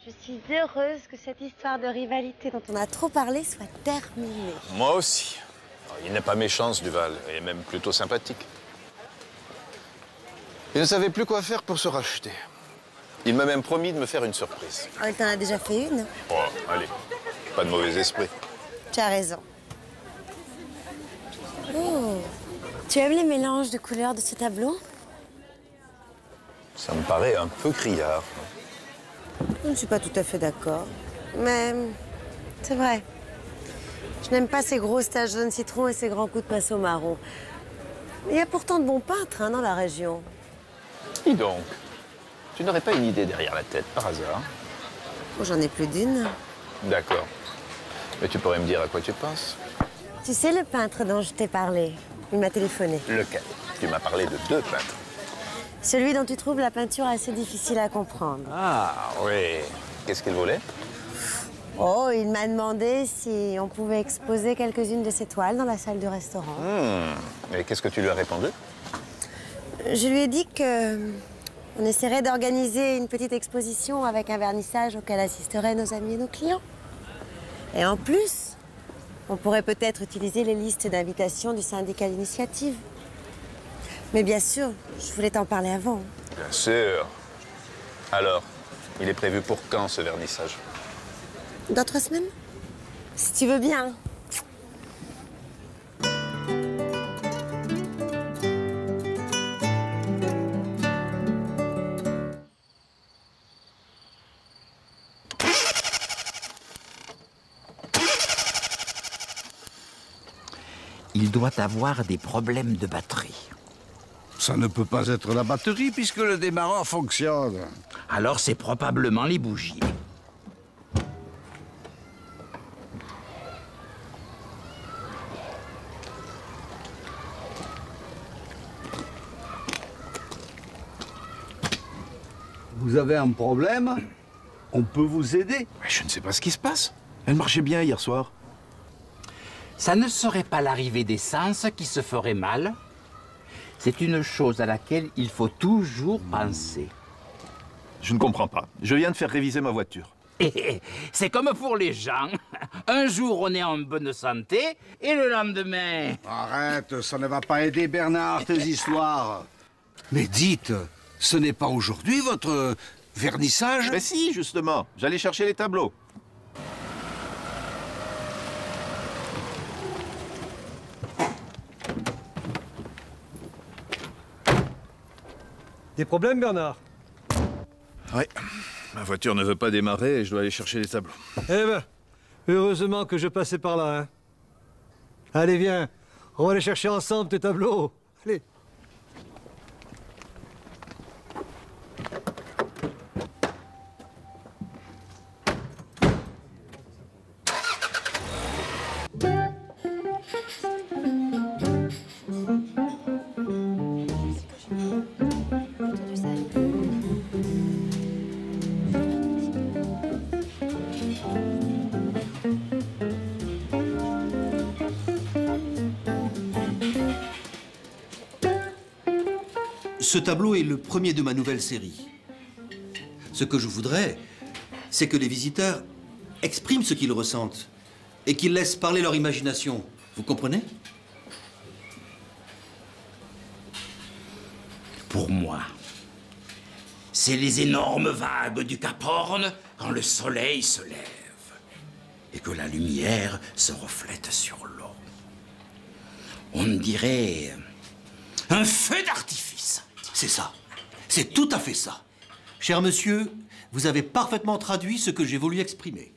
Je suis heureuse que cette histoire de rivalité dont on a trop parlé soit terminée. Moi aussi. Il n'est pas méchant, ce Duval, et même plutôt sympathique. Il ne savait plus quoi faire pour se racheter. Il m'a même promis de me faire une surprise. Oh, il t'en a déjà fait une? Oh, allez, pas de mauvais esprit. Tu as raison. Oh, tu aimes les mélanges de couleurs de ce tableau? Ça me paraît un peu criard. Je ne suis pas tout à fait d'accord. Mais c'est vrai. Je n'aime pas ces grosses taches jaune citron et ces grands coups de pinceau marron. Il y a pourtant de bons peintres dans la région. Dis donc, tu n'aurais pas une idée derrière la tête, par hasard? Oh, j'en ai plus d'une. D'accord. Mais tu pourrais me dire à quoi tu penses? Tu sais le peintre dont je t'ai parlé? Il m'a téléphoné. Lequel? Tu m'as parlé de deux peintres. Celui dont tu trouves la peinture assez difficile à comprendre. Ah, oui. Qu'est-ce qu'il voulait? Oh, il m'a demandé si on pouvait exposer quelques-unes de ses toiles dans la salle du restaurant. Et qu'est-ce que tu lui as répondu? Je lui ai dit que on essaierait d'organiser une petite exposition avec un vernissage auquel assisteraient nos amis et nos clients. Et en plus, on pourrait peut-être utiliser les listes d'invitation du syndicat d'initiative. Mais bien sûr, je voulais t'en parler avant. Bien sûr. Alors, il est prévu pour quand, ce vernissage? Dans 3 semaines? Si tu veux bien. Il doit avoir des problèmes de batterie. Ça ne peut pas être la batterie puisque le démarreur fonctionne. Alors c'est probablement les bougies. Vous avez un problème? On peut vous aider? Je ne sais pas ce qui se passe. Elle marchait bien hier soir. Ça ne serait pas l'arrivée d'essence qui se ferait mal. C'est une chose à laquelle il faut toujours penser. Je ne comprends pas. Je viens de faire réviser ma voiture. C'est comme pour les gens. Un jour, on est en bonne santé, et le lendemain... Arrête, ça ne va pas aider Bernard, tes histoires. Mais dites, ce n'est pas aujourd'hui votre vernissage? Mais si, justement. J'allais chercher les tableaux. Des problèmes, Bernard? Oui. Ma voiture ne veut pas démarrer et je dois aller chercher les tableaux. Eh ben, heureusement que je passais par là, hein. Allez, viens. On va aller chercher ensemble tes tableaux. Allez. Ce tableau est le premier de ma nouvelle série. Ce que je voudrais, c'est que les visiteurs expriment ce qu'ils ressentent et qu'ils laissent parler leur imagination. Vous comprenez? Pour moi, c'est les énormes vagues du Cap Horn quand le soleil se lève et que la lumière se reflète sur l'eau. On dirait un feu d'artifice. C'est ça. C'est tout à fait ça. Cher monsieur, vous avez parfaitement traduit ce que j'ai voulu exprimer.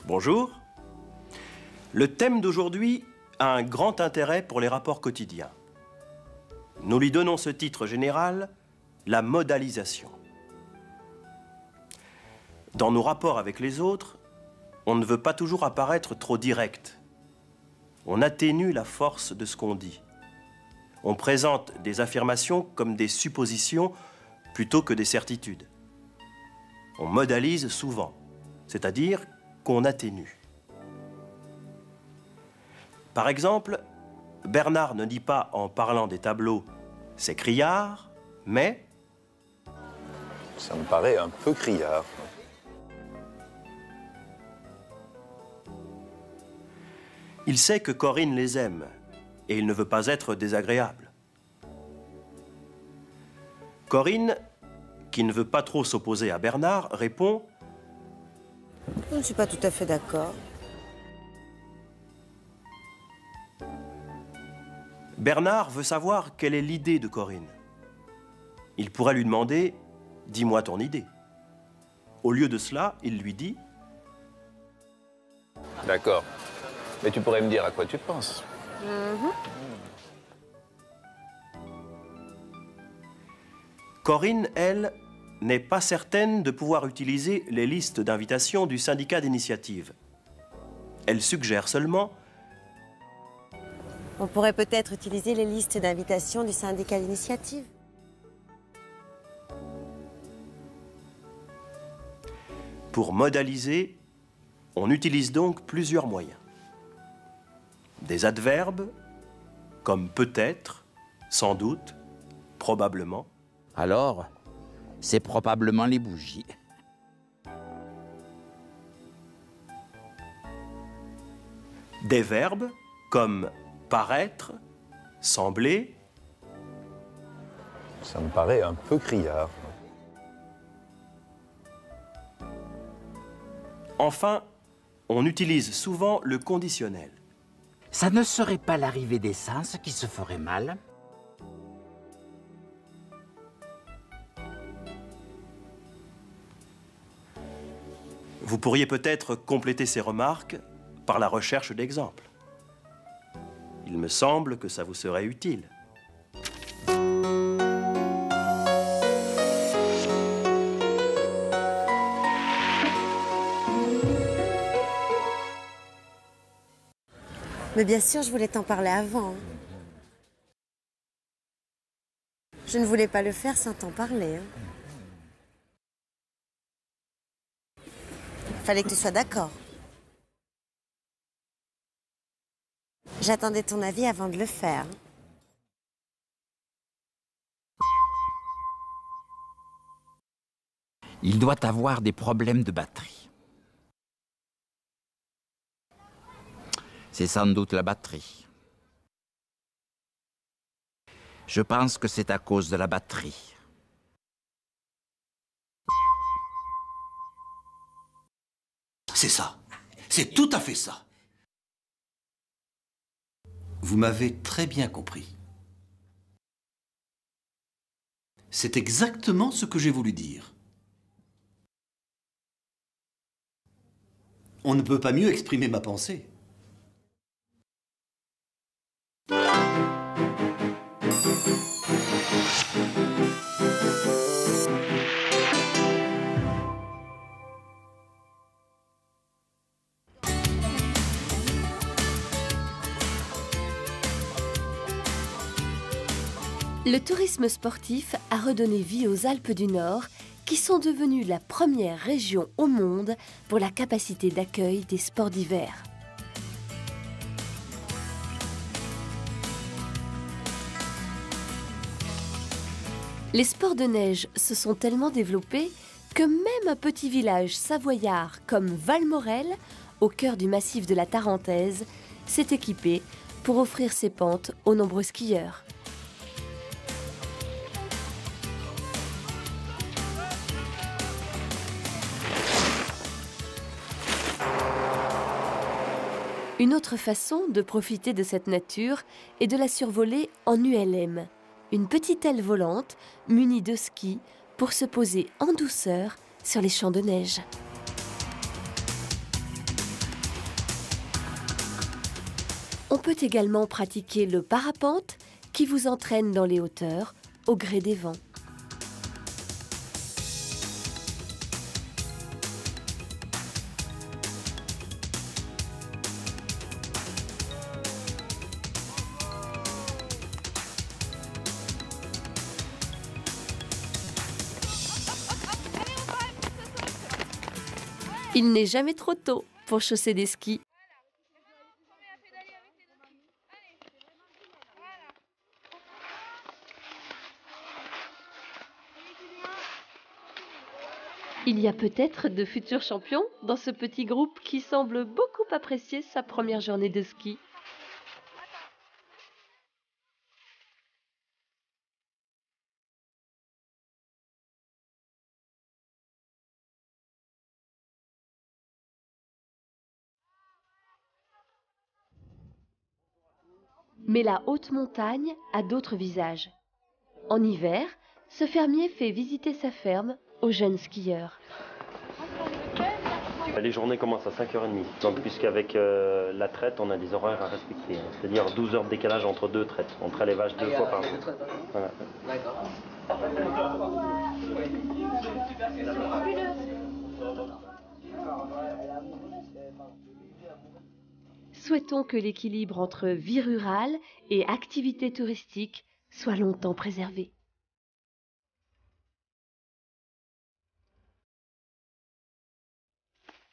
Bonjour. Le thème d'aujourd'hui a un grand intérêt pour les rapports quotidiens. Nous lui donnons ce titre général, la modalisation. Dans nos rapports avec les autres, on ne veut pas toujours apparaître trop direct. On atténue la force de ce qu'on dit. On présente des affirmations comme des suppositions plutôt que des certitudes. On modalise souvent, c'est-à-dire qu'on atténue. Par exemple, Bernard ne dit pas en parlant des tableaux « c'est criard », mais « Ça me paraît un peu criard. » Il sait que Corinne les aime et il ne veut pas être désagréable. Corinne, qui ne veut pas trop s'opposer à Bernard, répond Je ne suis pas tout à fait d'accord. Bernard veut savoir quelle est l'idée de Corinne. Il pourrait lui demander « Dis-moi ton idée ». Au lieu de cela, il lui dit « D'accord. Mais tu pourrais me dire à quoi tu penses. » Corinne, elle, n'est pas certaine de pouvoir utiliser les listes d'invitation du syndicat d'initiative. Elle suggère seulement On pourrait peut-être utiliser les listes d'invitation du syndicat d'initiative. Pour modaliser, on utilise donc plusieurs moyens. Des adverbes, comme peut-être, sans doute, probablement. Alors, c'est probablement les bougies. Des verbes, comme paraître, sembler. Ça me paraît un peu criard. Enfin, on utilise souvent le conditionnel. Ça ne serait pas l'arrivée d'essence qui se ferait mal? Vous pourriez peut-être compléter ces remarques par la recherche d'exemples. Il me semble que ça vous serait utile. Mais bien sûr, je voulais t'en parler avant. Je ne voulais pas le faire sans t'en parler. Fallait que tu sois d'accord. J'attendais ton avis avant de le faire. Il doit avoir des problèmes de batterie. C'est sans doute la batterie. Je pense que c'est à cause de la batterie. C'est ça. C'est tout à fait ça. Vous m'avez très bien compris. C'est exactement ce que j'ai voulu dire. On ne peut pas mieux exprimer ma pensée. Le tourisme sportif a redonné vie aux Alpes du Nord, qui sont devenues la première région au monde pour la capacité d'accueil des sports d'hiver. Les sports de neige se sont tellement développés que même un petit village savoyard comme Valmorel, au cœur du massif de la Tarentaise, s'est équipé pour offrir ses pentes aux nombreux skieurs. Une autre façon de profiter de cette nature est de la survoler en ULM, une petite aile volante munie de skis pour se poser en douceur sur les champs de neige. On peut également pratiquer le parapente qui vous entraîne dans les hauteurs au gré des vents. Il n'est jamais trop tôt pour chausser des skis. Il y a peut-être de futurs champions dans ce petit groupe qui semble beaucoup apprécier sa première journée de ski. Mais la haute montagne a d'autres visages. En hiver, ce fermier fait visiter sa ferme aux jeunes skieurs. Les journées commencent à 5h30, donc puisqu'avec la traite, on a des horaires à respecter. C'est-à-dire 12 heures de décalage entre deux traites. On traite les vaches 2 fois par jour. Voilà. Souhaitons que l'équilibre entre vie rurale et activité touristique soit longtemps préservé.